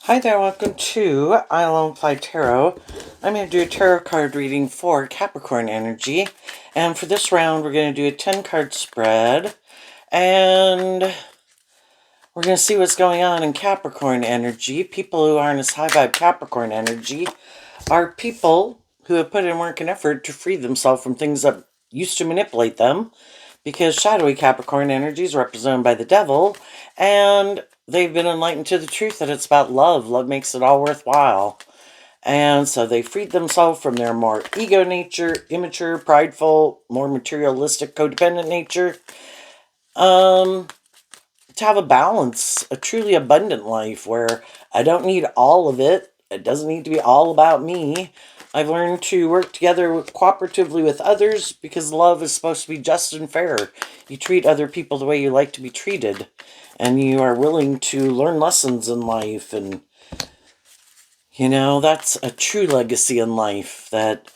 Hi there, welcome to I Alone Play Tarot. I'm going to do a tarot card reading for Capricorn energy. And for this round, we're going to do a 10-card spread. And we're going to see what's going on in Capricorn energy. People who aren't as high vibe Capricorn energy are people who have put in work and effort to free themselves from things that used to manipulate them. Because shadowy Capricorn energy is represented by the devil, and they've been enlightened to the truth that it's about love. Love makes it all worthwhile. And so they freed themselves from their more ego nature, immature, prideful, more materialistic, codependent nature. To have a balance, a truly abundant life where I don't need all of it. It doesn't need to be all about me. I've learned to work together cooperatively with others because love is supposed to be just and fair. You treat other people the way you like to be treated. And you are willing to learn lessons in life. And, that's a true legacy in life. That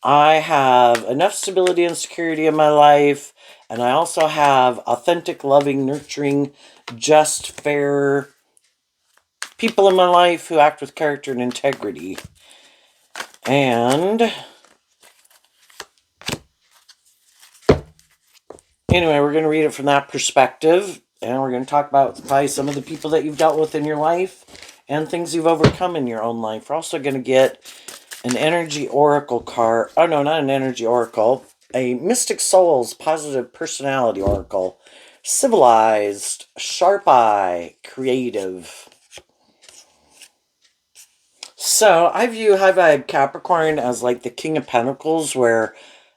I have enough stability and security in my life. And I also have authentic, loving, nurturing, just, fair people in my life who act with character and integrity. And anyway, we're going to read it from that perspective. And we're going to talk about probably some of the people that you've dealt with in your life and things you've overcome in your own life. We're also going to get an energy oracle card. Oh, no, not an energy oracle. A Mystic Souls positive personality oracle. Civilized, sharp eye, creative. So I view high vibe Capricorn as like the King of Pentacles, where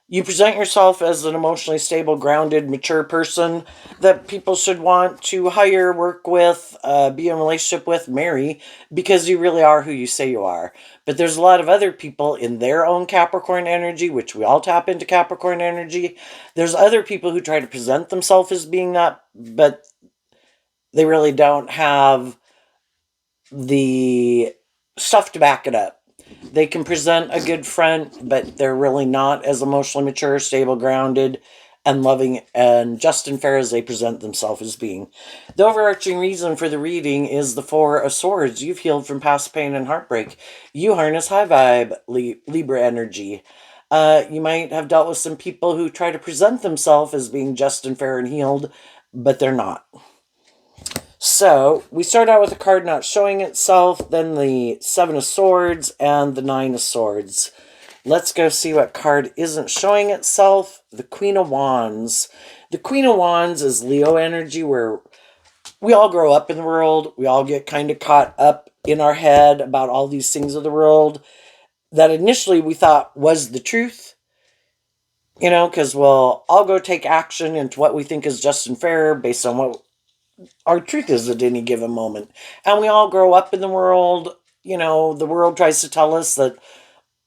you present yourself as an emotionally stable, grounded, mature person that people should want to hire, work with, be in a relationship with, marry, because you really are who you say you are. But there's a lot of other people in their own Capricorn energy, which we all tap into Capricorn energy. There's other people who try to present themselves as being that, but they really don't have the stuff to back it up. They can present a good front, but they're really not as emotionally mature, stable, grounded, and loving and just and fair as they present themselves as being. The overarching reason for the reading is the Four of Swords. You've healed from past pain and heartbreak. You harness high vibe Libra energy. You might have dealt with some people who try to present themselves as being just and fair and healed, but they're not. So, we start out with a card not showing itself, then the Seven of Swords, and the Nine of Swords. Let's go see what card isn't showing itself. The Queen of Wands. The Queen of Wands is Leo energy, where we all grow up in the world. We all get kind of caught up in our head about all these things of the world that initially we thought was the truth. Because we'll all go take action into what we think is just and fair based on what our truth is at any given moment. And we all grow up in the world. The world tries to tell us that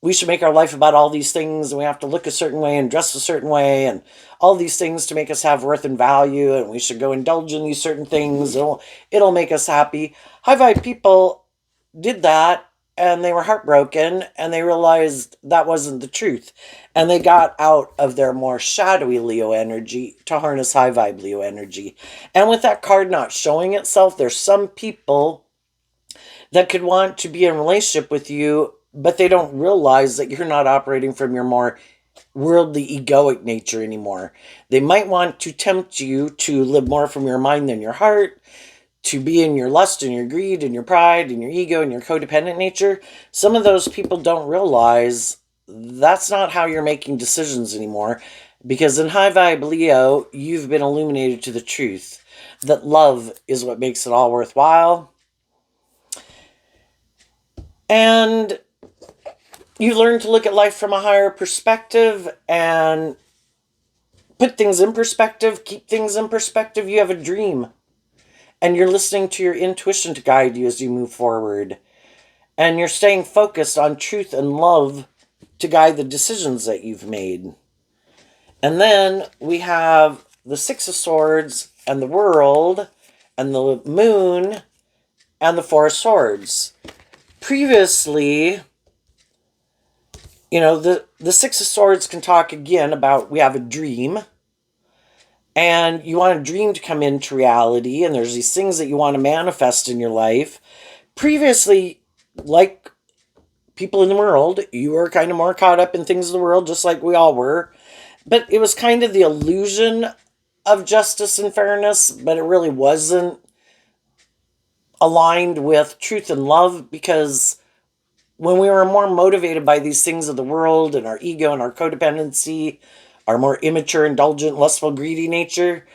we should make our life about all these things, and we have to look a certain way and dress a certain way and all these things to make us have worth and value, and we should go indulge in these certain things. It'll make us happy. High vibe people did that, and they were heartbroken, and they realized that wasn't the truth. And they got out of their more shadowy Leo energy to harness high vibe Leo energy. And with that card not showing itself, there's some people that could want to be in a relationship with you, but they don't realize that you're not operating from your more worldly, egoic nature anymore. They might want to tempt you to live more from your mind than your heart, to be in your lust and your greed and your pride and your ego and your codependent nature. Some of those people don't realize that's not how you're making decisions anymore, because in high vibe Leo, you've been illuminated to the truth that love is what makes it all worthwhile. And you learn to look at life from a higher perspective and put things in perspective, keep things in perspective. You have a dream, and you're listening to your intuition to guide you as you move forward. And you're staying focused on truth and love to guide the decisions that you've made. And then we have the Six of Swords and the World and the Moon and the Four of Swords. Previously, the Six of Swords can talk again about we have a dream. And you want a dream to come into reality, and there's these things that you want to manifest in your life. Previously, like people in the world, you were kind of more caught up in things of the world, just like we all were. But it was kind of the illusion of justice and fairness, but it really wasn't aligned with truth and love, because when we were more motivated by these things of the world and our ego and our codependency, our more immature, indulgent, lustful, greedy nature,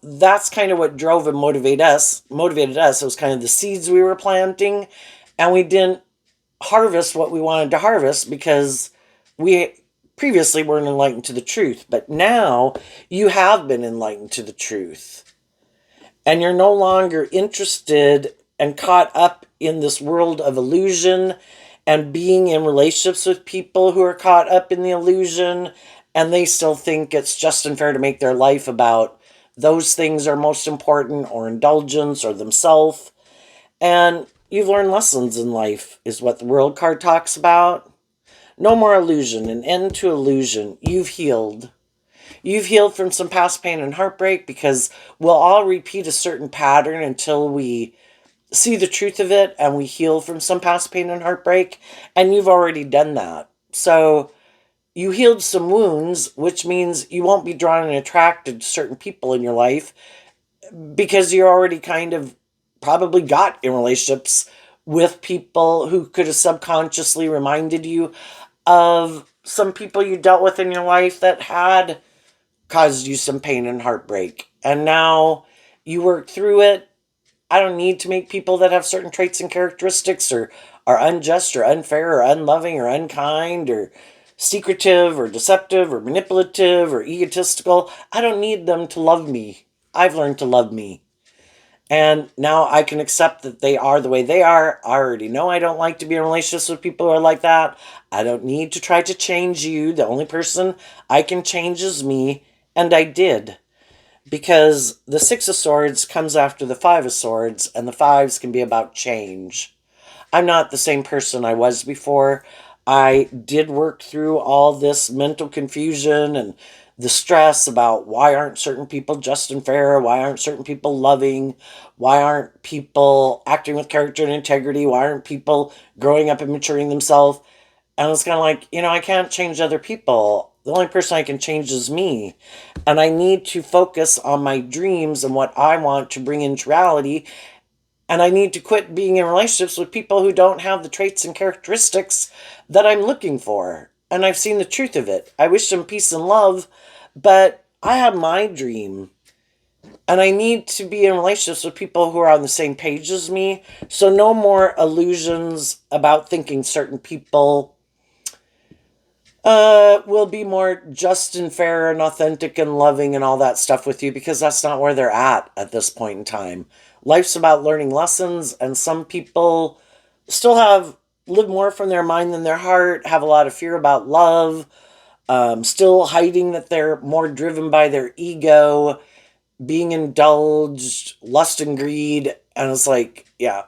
that's kind of what drove and motivated us. It was kind of the seeds we were planting, and we didn't harvest what we wanted to harvest because we previously weren't enlightened to the truth. But now you have been enlightened to the truth, and you're no longer interested and caught up in this world of illusion and being in relationships with people who are caught up in the illusion, and they still think it's just and fair to make their life about those things are most important, or indulgence, or themselves. And you've learned lessons in life, is what the world card talks about. No more illusion, an end to illusion. You've healed. You've healed from some past pain and heartbreak, because we'll all repeat a certain pattern until we see the truth of it and we heal from some past pain and heartbreak. And you've already done that. So you healed some wounds, which means you won't be drawn and attracted to certain people in your life, because you already kind of probably got in relationships with people who could have subconsciously reminded you of some people you dealt with in your life that had caused you some pain and heartbreak. And now you work through it. I don't need to make people that have certain traits and characteristics, or are unjust or unfair or unloving or unkind or secretive or deceptive or manipulative or egotistical. I don't need them to love me. I've learned to love me. And now I can accept that they are the way they are. I already know I don't like to be in relationships with people who are like that. I don't need to try to change you. The only person I can change is me. And I did. Because the Six of Swords comes after the Five of Swords, and the fives can be about change. I'm not the same person I was before. I did work through all this mental confusion and the stress about why aren't certain people just and fair, why aren't certain people loving, why aren't people acting with character and integrity, why aren't people growing up and maturing themselves. And it's kind of like, I can't change other people. The only person I can change is me. And I need to focus on my dreams and what I want to bring into reality. And I need to quit being in relationships with people who don't have the traits and characteristics that I'm looking for. And I've seen the truth of it. I wish them peace and love, but I have my dream. And I need to be in relationships with people who are on the same page as me. So no more illusions about thinking certain people will be more just and fair and authentic and loving and all that stuff with you, because that's not where they're at this point in time. Life's about learning lessons, and some people still live more from their mind than their heart, have a lot of fear about love, still hiding that they're more driven by their ego, being indulged, lust and greed, and it's like, yeah,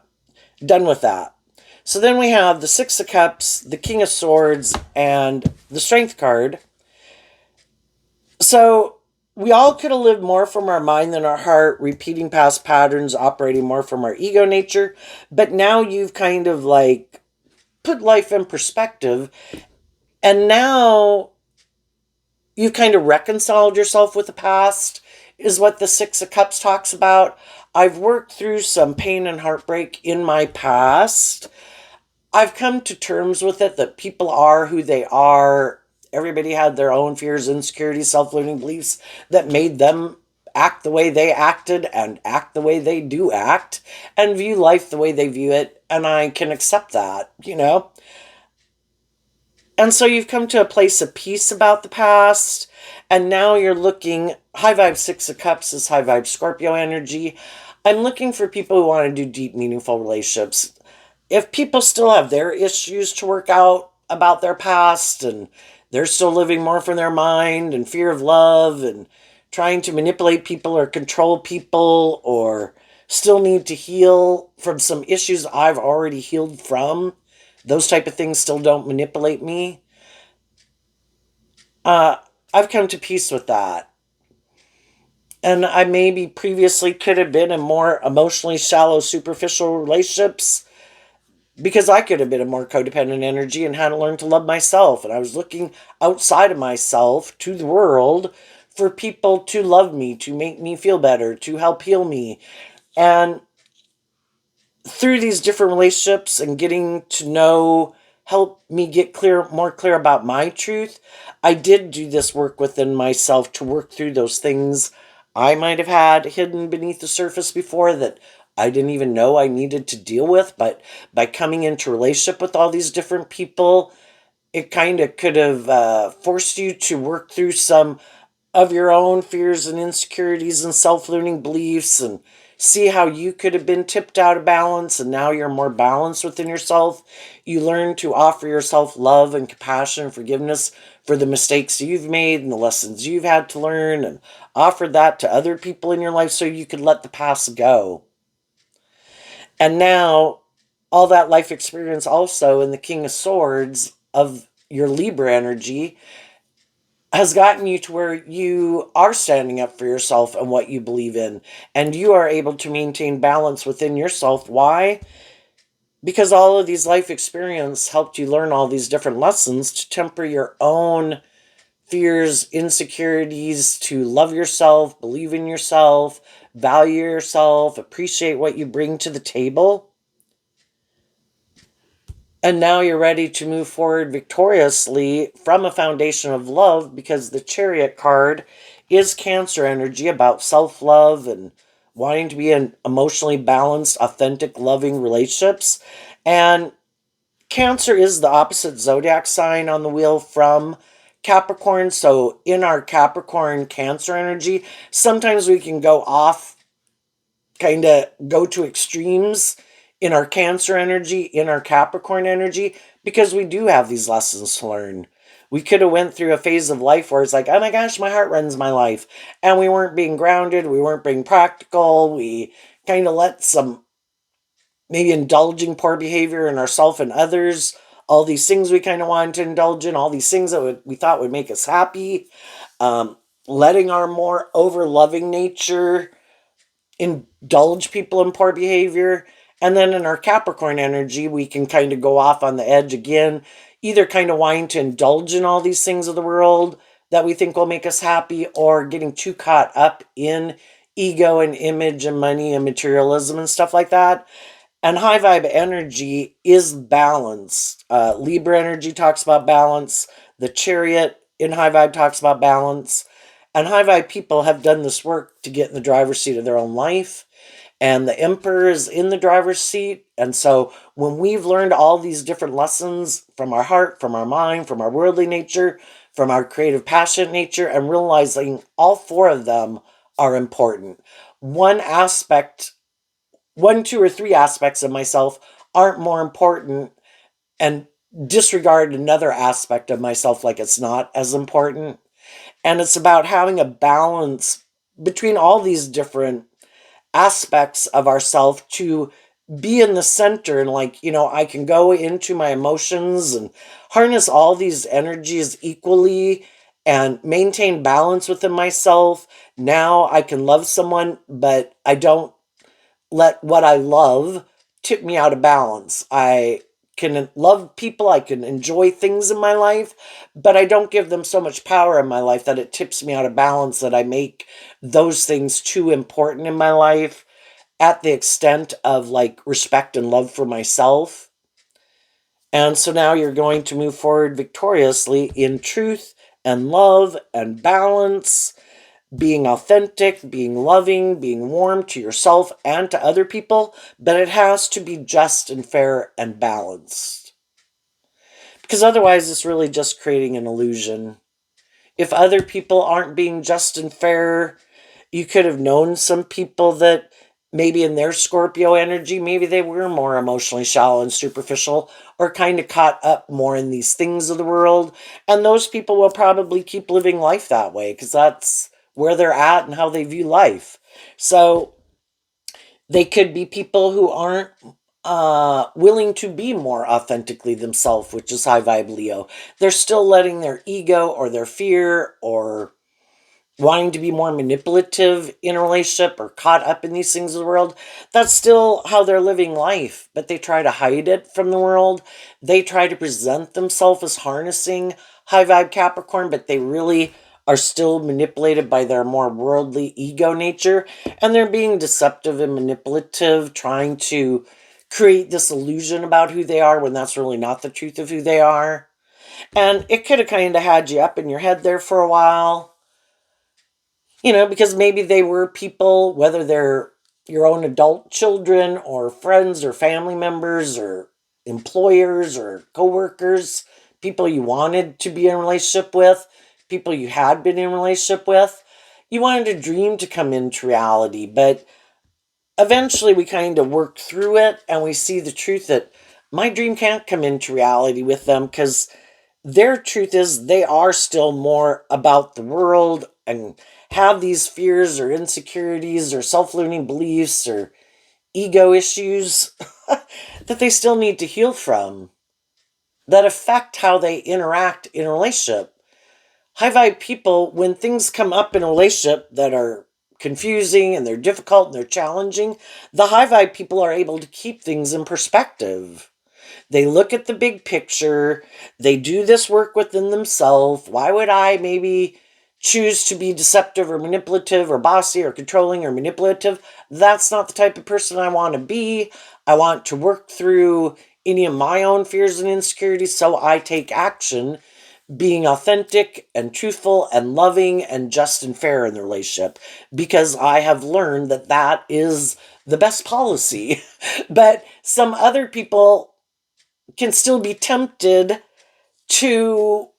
done with that. So then we have the Six of Cups, the King of Swords, and the Strength card. So we all could have lived more from our mind than our heart, repeating past patterns, operating more from our ego nature. But now you've kind of like put life in perspective, and now you've kind of reconciled yourself with the past, is what the Six of Cups talks about. I've worked through some pain and heartbreak in my past. I've come to terms with it, that people are who they are. Everybody had their own fears, insecurities, self-limiting beliefs that made them act the way they acted and act the way they do act and view life the way they view it. And I can accept that, And so you've come to a place of peace about the past. And now you're looking, high vibe Six of Cups is high vibe Scorpio energy. I'm looking for people who want to do deep, meaningful relationships. If people still have their issues to work out about their past, and they're still living more from their mind and fear of love and trying to manipulate people or control people, or still need to heal from some issues I've already healed from, those type of things still don't manipulate me. I've come to peace with that. And I maybe previously could have been in more emotionally shallow, superficial relationships because I could have been a more codependent energy and had to learn to love myself. And I was looking outside of myself to the world for people to love me, to make me feel better, to help heal me. And through these different relationships and getting to know, help me get more clear about my truth, I did do this work within myself to work through those things I might have had hidden beneath the surface before that I didn't even know I needed to deal with. But by coming into relationship with all these different people, it kind of could have forced you to work through some of your own fears and insecurities and self-limiting beliefs, and see how you could have been tipped out of balance and now you're more balanced within yourself. You learn to offer yourself love and compassion and forgiveness for the mistakes you've made and the lessons you've had to learn, and offer that to other people in your life so you could let the past go. And now all that life experience also in the King of Swords of your Libra energy has gotten you to where you are standing up for yourself and what you believe in, and you are able to maintain balance within yourself. Why? Because all of these life experience helped you learn all these different lessons to temper your own fears, insecurities, to love yourself, believe in yourself, value yourself, appreciate what you bring to the table. And now you're ready to move forward victoriously from a foundation of love, because the Chariot card is Cancer energy, about self love and wanting to be in emotionally balanced, authentic, loving relationships. And Cancer is the opposite zodiac sign on the wheel from Capricorn. So, in our Capricorn Cancer energy, sometimes we can go off, kind of go to extremes in our Cancer energy, in our Capricorn energy, because we do have these lessons to learn. We could have went through a phase of life where it's like, oh my gosh, my heart runs my life, and we weren't being grounded, we weren't being practical, we kind of let some maybe indulging poor behavior in ourselves and others, all these things we kind of wanted to indulge in, all these things that we thought would make us happy, um, letting our more over loving nature indulge people in poor behavior. And then in our Capricorn energy, we can kind of go off on the edge again, either kind of wanting to indulge in all these things of the world that we think will make us happy, or getting too caught up in ego and image and money and materialism and stuff like that. And high vibe energy is balance. Libra energy talks about balance. The Chariot in high vibe talks about balance. And high vibe people have done this work to get in the driver's seat of their own life. And the Emperor is in the driver's seat. And so when we've learned all these different lessons from our heart, from our mind, from our worldly nature, from our creative, passionate nature, and realizing all four of them are important. One aspect, one, two, or three aspects of myself aren't more important, and disregard another aspect of myself like it's not as important. And it's about having a balance between all these different aspects of ourself to be in the center. And like, I can go into my emotions and harness all these energies equally and maintain balance within myself. Now I can love someone, but I don't let what I love tip me out of balance. I can love people, I can enjoy things in my life, but I don't give them so much power in my life that it tips me out of balance, that I make those things too important in my life at the extent of like respect and love for myself. And so now you're going to move forward victoriously in truth and love and balance, being authentic, being loving, being warm to yourself and to other people, but it has to be just and fair and balanced. Because otherwise, it's really just creating an illusion. If other people aren't being just and fair, you could have known some people that maybe in their Scorpio energy, maybe they were more emotionally shallow and superficial, or kind of caught up more in these things of the world. And those people will probably keep living life that way because that's where they're at and how they view life. So they could be people who aren't willing to be more authentically themselves, which is high vibe Leo. They're still letting their ego or their fear or wanting to be more manipulative in a relationship or caught up in these things of the world. That's still how they're living life, but they try to hide it from the world. They try to present themselves as harnessing high vibe Capricorn, but they really are still manipulated by their more worldly ego nature, and they're being deceptive and manipulative, trying to create this illusion about who they are when that's really not the truth of who they are. And it could have kind of had you up in your head there for a while, because maybe they were people, whether they're your own adult children or friends or family members or employers or coworkers, people you wanted to be in a relationship with, people you had been in a relationship with. You wanted a dream to come into reality, but eventually we kind of work through it and we see the truth that my dream can't come into reality with them, because their truth is they are still more about the world and have these fears or insecurities or self-limiting beliefs or ego issues that they still need to heal from, that affect how they interact in a relationship. High vibe people, when things come up in a relationship that are confusing and they're difficult and they're challenging, the high vibe people are able to keep things in perspective. They look at the big picture. They do this work within themselves. Why would I maybe choose to be deceptive or manipulative or bossy or controlling or manipulative? That's not the type of person I want to be. I want to work through any of my own fears and insecurities, so I take action, being authentic and truthful and loving and just and fair in the relationship, because I have learned that that is the best policy. But some other people can still be tempted to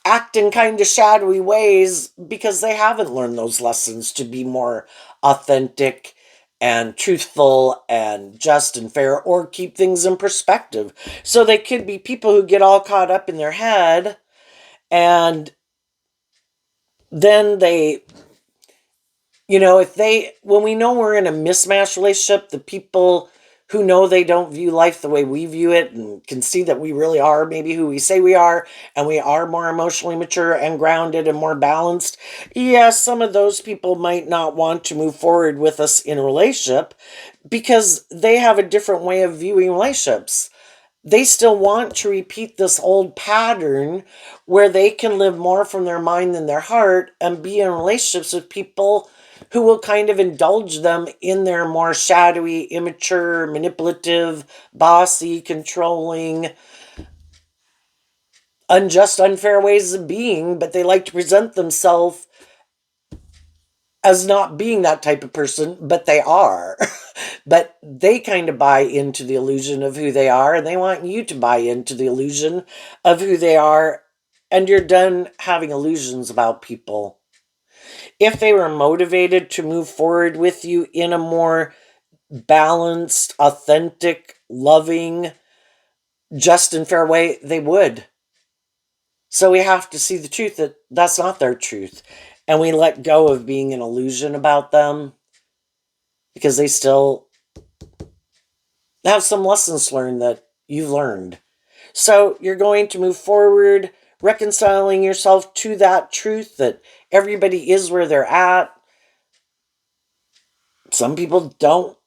act in kind of shadowy ways because they haven't learned those lessons to be more authentic and truthful and just and fair, or keep things in perspective. So they could be people who get all caught up in their head, and then they, when we know we're in a mismatched relationship, the people who know they don't view life the way we view it and can see that we really are maybe who we say we are, and we are more emotionally mature and grounded and more balanced, yes, some of those people might not want to move forward with us in a relationship because they have a different way of viewing relationships. They still want to repeat this old pattern where they can live more from their mind than their heart and be in relationships with people who will kind of indulge them in their more shadowy, immature, manipulative, bossy, controlling, unjust, unfair ways of being, but they like to present themselves as not being that type of person, but they are. But they kind of buy into the illusion of who they are, and they want you to buy into the illusion of who they are, and you're done having illusions about people. If they were motivated to move forward with you in a more balanced, authentic, loving, just and fair way, they would. So we have to see the truth that that's not their truth. And we let go of being an illusion about them because they still have some lessons learned that you've learned. So you're going to move forward, reconciling yourself to that truth that everybody is where they're at. Some people don't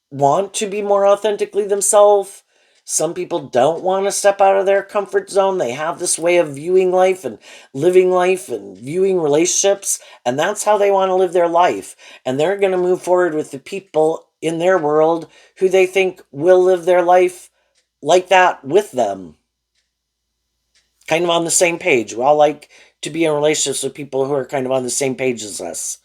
want to be more authentically themselves. Some people don't want to step out of their comfort zone. They have this way of viewing life and living life and viewing relationships, and that's how they want to live their life. And they're going to move forward with the people in their world who they think will live their life like that with them. Kind of on the same page. We all like to be in relationships with people who are kind of on the same page as us.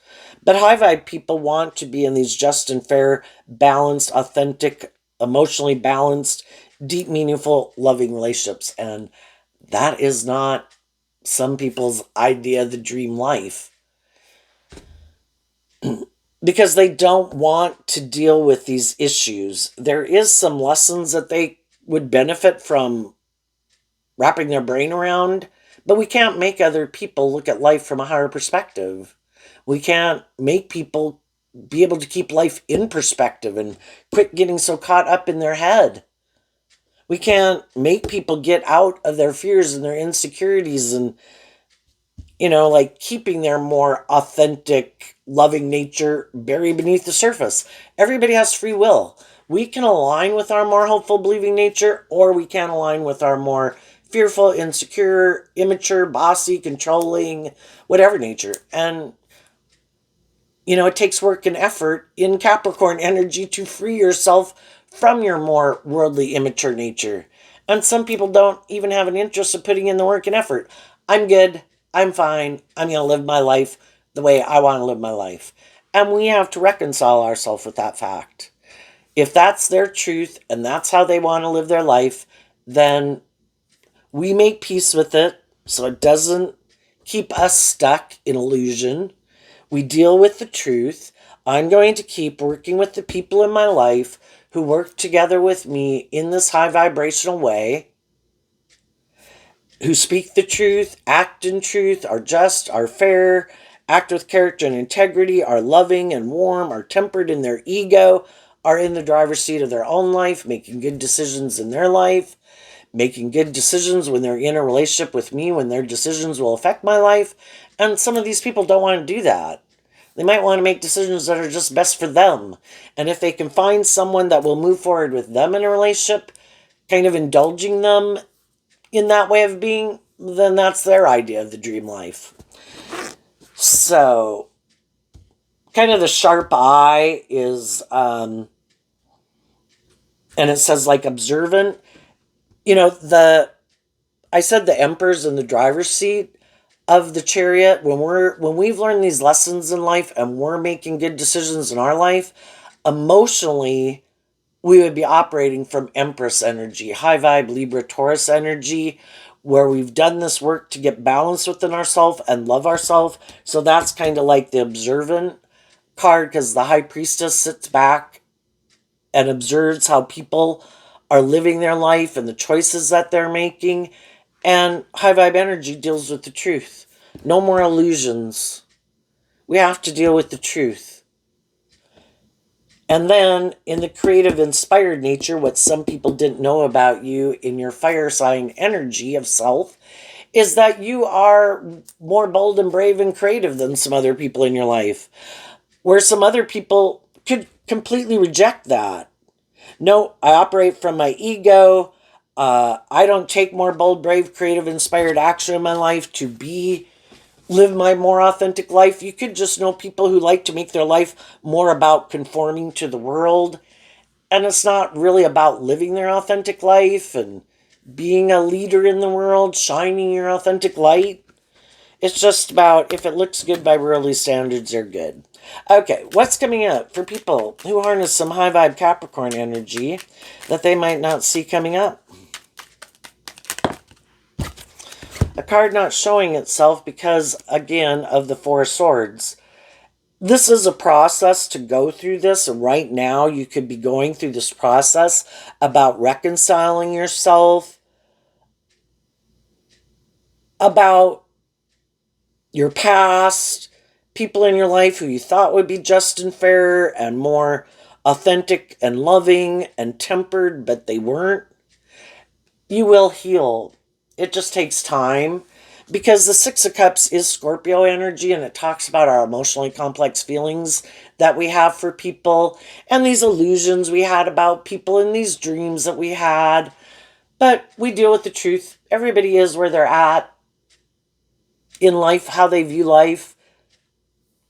But high vibe people want to be in these just and fair, balanced, authentic, emotionally balanced, deep, meaningful, loving relationships. And that is not some people's idea of the dream life. Because they don't want to deal with these issues. There is some lessons that they would benefit from wrapping their brain around, but we can't make other people look at life from a higher perspective. We can't make people be able to keep life in perspective and quit getting so caught up in their head. We can't make people get out of their fears and their insecurities and like keeping their more authentic, loving nature buried beneath the surface. Everybody has free will. We can align with our more hopeful, believing nature, or we can align with our more fearful, insecure, immature, bossy, controlling, whatever nature. And it takes work and effort in Capricorn energy to free yourself from your more worldly, immature nature. And some people don't even have an interest in putting in the work and effort. I'm good. I'm fine. I'm going to live my life the way I want to live my life. And we have to reconcile ourselves with that fact. If that's their truth and that's how they want to live their life, then we make peace with it so it doesn't keep us stuck in illusion. We deal with the truth. I'm going to keep working with the people in my life who work together with me in this high vibrational way, who speak the truth, act in truth, are just, are fair, act with character and integrity, are loving and warm, are tempered in their ego, are in the driver's seat of their own life, making good decisions in their life, making good decisions when they're in a relationship with me, when their decisions will affect my life. And some of these people don't want to do that. They might want to make decisions that are just best for them. And if they can find someone that will move forward with them in a relationship, kind of indulging them in that way of being, then that's their idea of the dream life. So, kind of the sharp eye is, and it says like observant. I said the emperor's in the driver's seat of the chariot. When we've learned these lessons in life and we're making good decisions in our life, emotionally we would be operating from Empress energy, high vibe Libra Taurus energy, where we've done this work to get balance within ourselves and love ourselves. So that's kind of like the observant card, because the high priestess sits back and observes how people are living their life and the choices that they're making. And high vibe energy deals with the truth. No more illusions. We have to deal with the truth. And then in the creative inspired nature, what some people didn't know about you in your fire sign energy of self is that you are more bold and brave and creative than some other people in your life, where some other people could completely reject that. No, I operate from my ego. I don't take more bold, brave, creative, inspired action in my life to live my more authentic life. You could just know people who like to make their life more about conforming to the world. And it's not really about living their authentic life and being a leader in the world, shining your authentic light. It's just about if it looks good by worldly standards, they're good. Okay, what's coming up for people who harness some high vibe Capricorn energy that they might not see coming up? A card not showing itself because, again, of the Four of Swords. This is a process to go through this, and right now you could be going through this process about reconciling yourself, about your past, people in your life who you thought would be just and fair and more authentic and loving and tempered, but they weren't. You will heal. It just takes time, because the Six of Cups is Scorpio energy, and it talks about our emotionally complex feelings that we have for people and these illusions we had about people and these dreams that we had. But we deal with the truth. Everybody is where they're at in life, how they view life.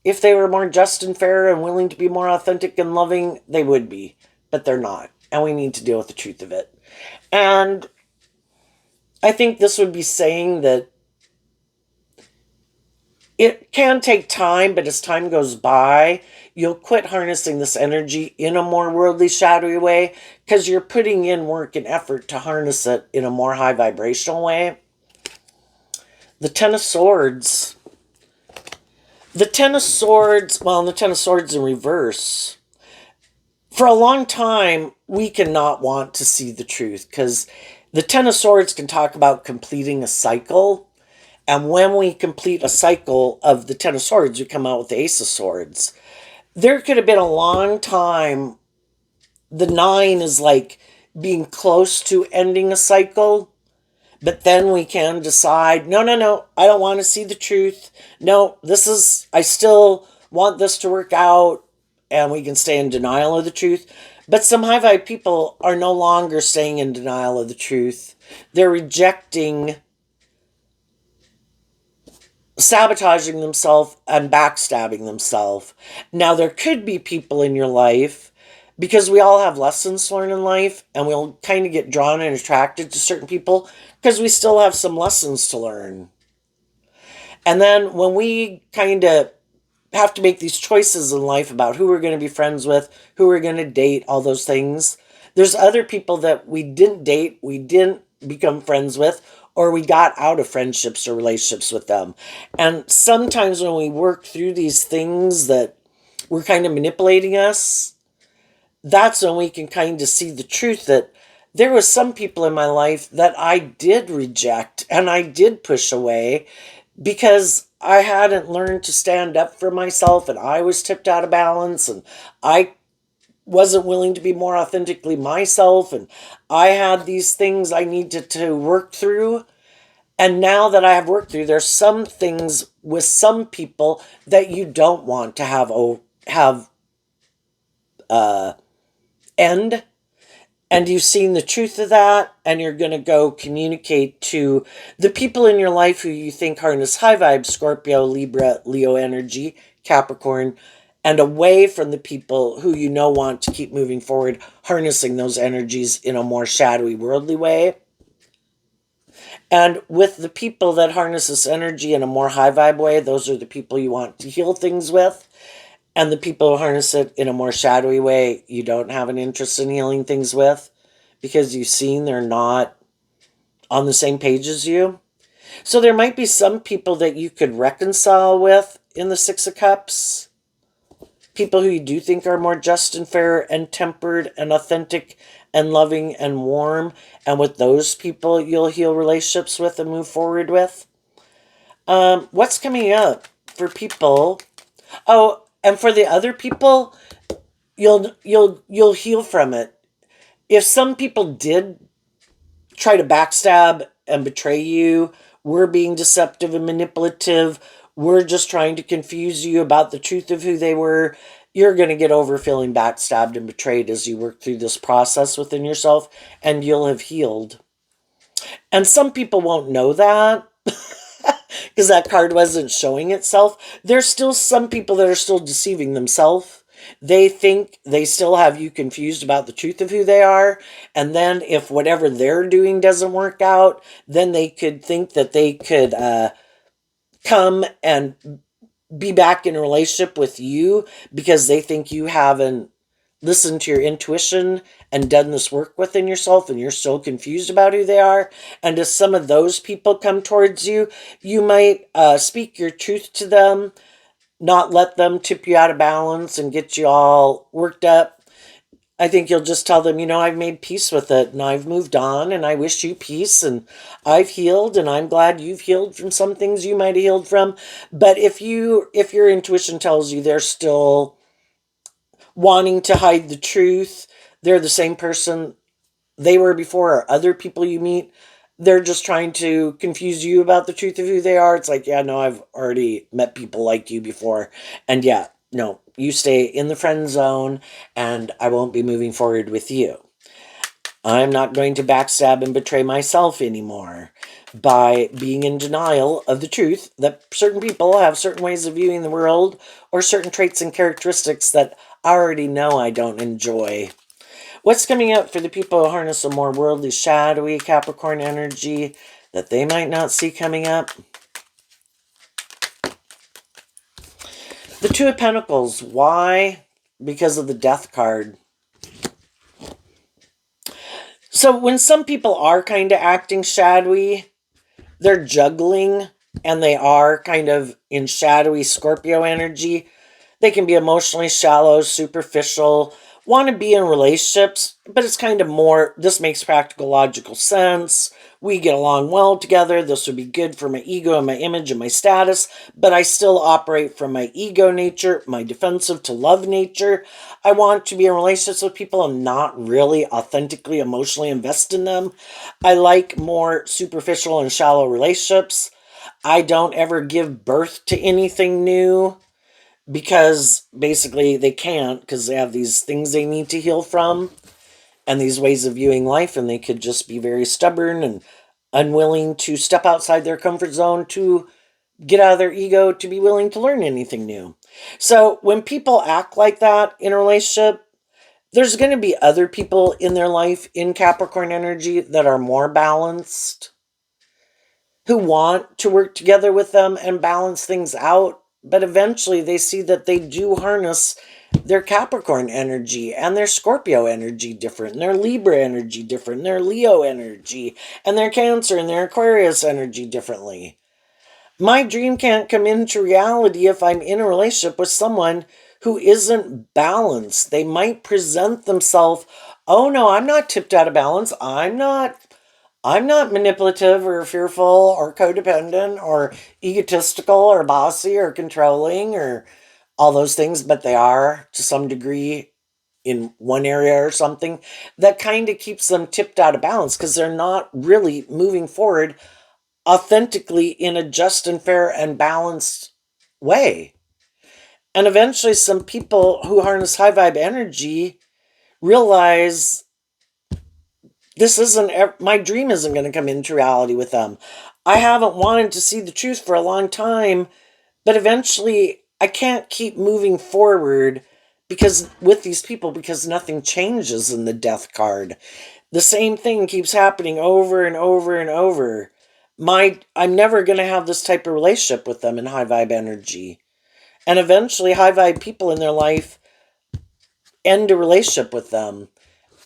If they were more just and fair and willing to be more authentic and loving, they would be, but they're not. And we need to deal with the truth of it. And I think this would be saying that it can take time, but as time goes by, you'll quit harnessing this energy in a more worldly, shadowy way, because you're putting in work and effort to harness it in a more high vibrational way. The Ten of Swords. The Ten of Swords, well, the Ten of Swords in reverse. For a long time, we cannot want to see the truth, because the Ten of Swords can talk about completing a cycle. And when we complete a cycle of the Ten of Swords, we come out with the Ace of Swords. There could have been a long time. The Nine is like being close to ending a cycle, But then we can decide, no, no, no, I don't want to see the truth. No, I still want this to work out. And we can stay in denial of the truth. But some high vibe people are no longer staying in denial of the truth. They're rejecting, sabotaging themselves, and backstabbing themselves. Now, there could be people in your life, because we all have lessons to learn in life, and we'll kind of get drawn and attracted to certain people because we still have some lessons to learn. And then when we kind of have to make these choices in life about who we're going to be friends with, who we're going to date, all those things, there's other people that we didn't date, we didn't become friends with, or we got out of friendships or relationships with them. And sometimes when we work through these things that were kind of manipulating us, that's when we can kind of see the truth that there was some people in my life that I did reject and I did push away because I hadn't learned to stand up for myself, and I was tipped out of balance, and I wasn't willing to be more authentically myself, and I had these things I needed to work through. And now that I have worked through, there's some things with some people that you don't want to have end, and you've seen the truth of that, and you're going to go communicate to the people in your life who you think harness high vibe Scorpio, Libra, Leo energy, Capricorn, and away from the people who you know want to keep moving forward, harnessing those energies in a more shadowy, worldly way. And with the people that harness this energy in a more high vibe way, those are the people you want to heal things with. And the people who harness it in a more shadowy way, you don't have an interest in healing things with, because you've seen they're not on the same page as you. So there might be some people that you could reconcile with in the Six of Cups. People who you do think are more just and fair and tempered and authentic and loving and warm. And with those people, you'll heal relationships with and move forward with. What's coming up for people? Oh, and for the other people, you'll heal from it. If some people did try to backstab and betray you, were being deceptive and manipulative, were just trying to confuse you about the truth of who they were, you're going to get over feeling backstabbed and betrayed as you work through this process within yourself, and you'll have healed. And some people won't know that because that card wasn't showing itself. There's still some people that are still deceiving themselves. They think they still have you confused about the truth of who they are. And then if whatever they're doing doesn't work out, then they could think that they could come and be back in a relationship with you because they think you haven't listened to your intuition and done this work within yourself, and you're still confused about who they are. And if some of those people come towards you, you might speak your truth to them, not let them tip you out of balance and get you all worked up. I think you'll just tell them, I've made peace with it and I've moved on, and I wish you peace, and I've healed, and I'm glad you've healed from some things you might have healed from. But if your intuition tells you they're still wanting to hide the truth, they're the same person they were before, or other people you meet, they're just trying to confuse you about the truth of who they are. It's like, yeah, no, I've already met people like you before. And yeah, no, you stay in the friend zone, and I won't be moving forward with you. I'm not going to backstab and betray myself anymore by being in denial of the truth that certain people have certain ways of viewing the world, or certain traits and characteristics that I already know I don't enjoy. What's coming up for the people who harness a more worldly, shadowy Capricorn energy that they might not see coming up? The Two of Pentacles. Why? Because of the Death card. So when some people are kind of acting shadowy, they're juggling, and they are kind of in shadowy Scorpio energy. They can be emotionally shallow, superficial, want to be in relationships, but it's kind of more, this makes practical, logical sense. We get along well together. This would be good for my ego and my image and my status, but I still operate from my ego nature, my defensive to love nature. I want to be in relationships with people and not really authentically emotionally invest in them. I like more superficial and shallow relationships. I don't ever give birth to anything new because basically they can't, because they have these things they need to heal from and these ways of viewing life, and they could just be very stubborn and unwilling to step outside their comfort zone to get out of their ego to be willing to learn anything new. So when people act like that in a relationship, there's going to be other people in their life in Capricorn energy that are more balanced, who want to work together with them and balance things out. But eventually they see that they do harness their Capricorn energy and their Scorpio energy different, and their Libra energy different, and their Leo energy, and their Cancer and their Aquarius energy differently. My dream can't come into reality if I'm in a relationship with someone who isn't balanced. They might present themselves, oh no, I'm not tipped out of balance. I'm not manipulative or fearful or codependent or egotistical or bossy or controlling or all those things, but they are to some degree in one area or something. That kind of keeps them tipped out of balance because they're not really moving forward authentically in a just and fair and balanced way. And eventually, some people who harness high vibe energy realize this isn't, my dream isn't going to come into reality with them. I haven't wanted to see the truth for a long time, but eventually I can't keep moving forward because with these people, because nothing changes in the death card. The same thing keeps happening over and over and over. I'm never going to have this type of relationship with them in high vibe energy. And eventually high vibe people in their life end a relationship with them.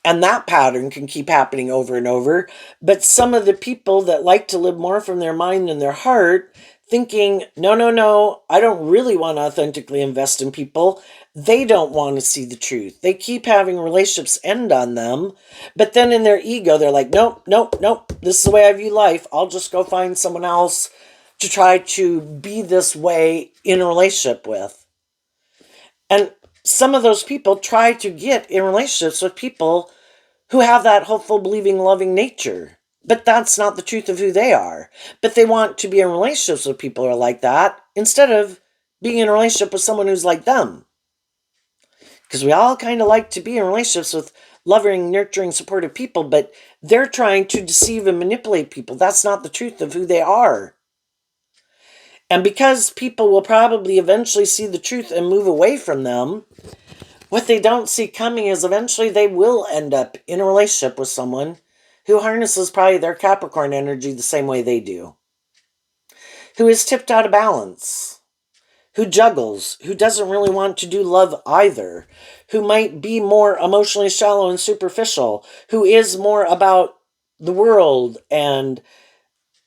And that pattern can keep happening over and over. But some of the people that like to live more from their mind and their heart, thinking, no, no, no, I don't really want to authentically invest in people. They don't want to see the truth. They keep having relationships end on them. But then in their ego, they're like, nope, nope, nope. This is the way I view life. I'll just go find someone else to try to be this way in a relationship with. And some of those people try to get in relationships with people who have that hopeful, believing, loving nature. But that's not the truth of who they are. But they want to be in relationships with people who are like that instead of being in a relationship with someone who's like them. Because we all kind of like to be in relationships with loving, nurturing, supportive people, but they're trying to deceive and manipulate people. That's not the truth of who they are. And because people will probably eventually see the truth and move away from them, what they don't see coming is eventually they will end up in a relationship with someone who harnesses probably their Capricorn energy the same way they do, who is tipped out of balance, who juggles, who doesn't really want to do love either, who might be more emotionally shallow and superficial, who is more about the world and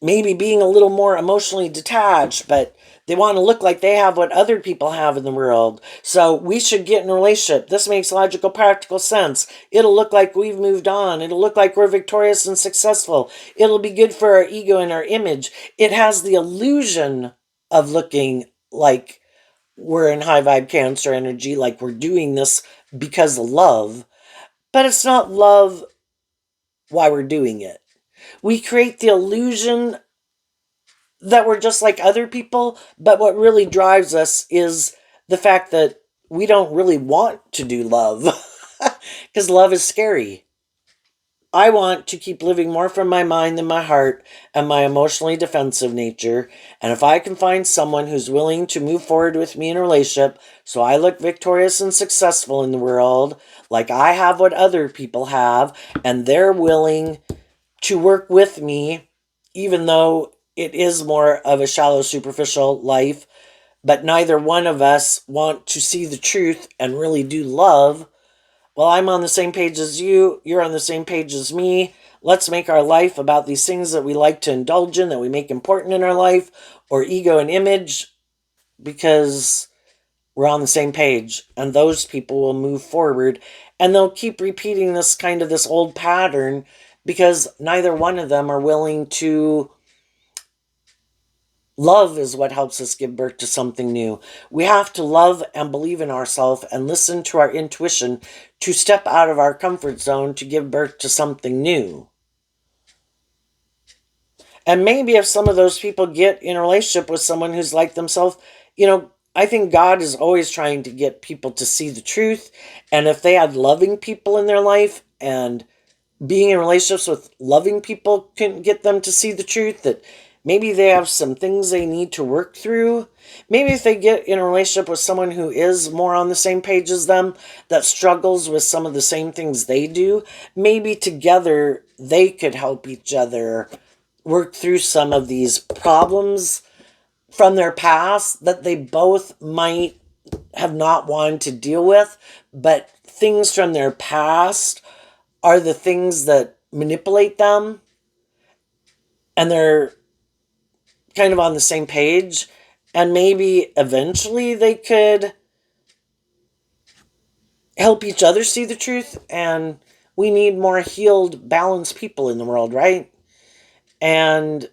maybe being a little more emotionally detached, but they want to look like they have what other people have in the world. So we should get in a relationship. This makes logical, practical sense. It'll look like we've moved on. It'll look like we're victorious and successful. It'll be good for our ego and our image. It has the illusion of looking like we're in high vibe Cancer energy, like we're doing this because of love, but it's not love why we're doing it. We create the illusion that we're just like other people, but what really drives us is the fact that we don't really want to do love because love is scary. I want to keep living more from my mind than my heart and my emotionally defensive nature. And if I can find someone who's willing to move forward with me in a relationship so I look victorious and successful in the world, like I have what other people have, and they're willing to work with me, even though it is more of a shallow, superficial life, but neither one of us want to see the truth and really do love. Well, I'm on the same page as you. You're on the same page as me. Let's make our life about these things that we like to indulge in, that we make important in our life, or ego and image, because we're on the same page. And those people will move forward, and they'll keep repeating this old pattern because neither one of them are willing to. Love is what helps us give birth to something new. We have to love and believe in ourselves and listen to our intuition to step out of our comfort zone to give birth to something new. And maybe if some of those people get in a relationship with someone who's like themselves, I think God is always trying to get people to see the truth. And if they had loving people in their life, and being in relationships with loving people can get them to see the truth, that maybe they have some things they need to work through. Maybe if they get in a relationship with someone who is more on the same page as them, that struggles with some of the same things they do, maybe together they could help each other work through some of these problems from their past that they both might have not wanted to deal with, but things from their past are the things that manipulate them, and they're kind of on the same page, and maybe eventually they could help each other see the truth. And we need more healed, balanced people in the world, right? And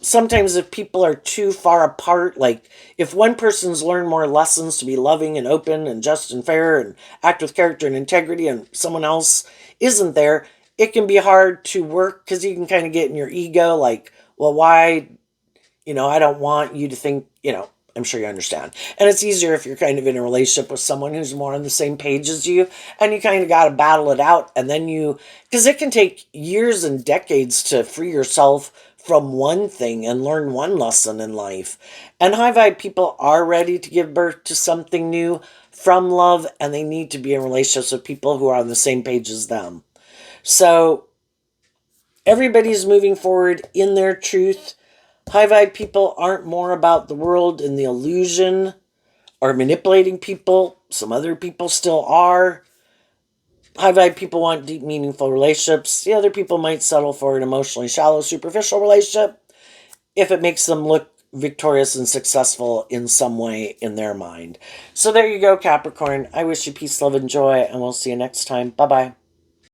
sometimes if people are too far apart, like if one person's learned more lessons to be loving and open and just and fair and act with character and integrity, and someone else isn't there, it can be hard to work, because you can kind of get in your ego, like, well, why, I don't want you to think, I'm sure you understand. And it's easier if you're kind of in a relationship with someone who's more on the same page as you, and you kind of got to battle it out. And then because it can take years and decades to free yourself from one thing and learn one lesson in life. And high vibe people are ready to give birth to something new from love, and they need to be in relationships with people who are on the same page as them. So everybody's moving forward in their truth. High vibe people aren't more about the world and the illusion or manipulating people. Some other people still are. High vibe people want deep, meaningful relationships. The other people might settle for an emotionally shallow, superficial relationship if it makes them look victorious and successful in some way in their mind. So there you go, Capricorn. I wish you peace, love, and joy, and we'll see you next time. Bye-bye.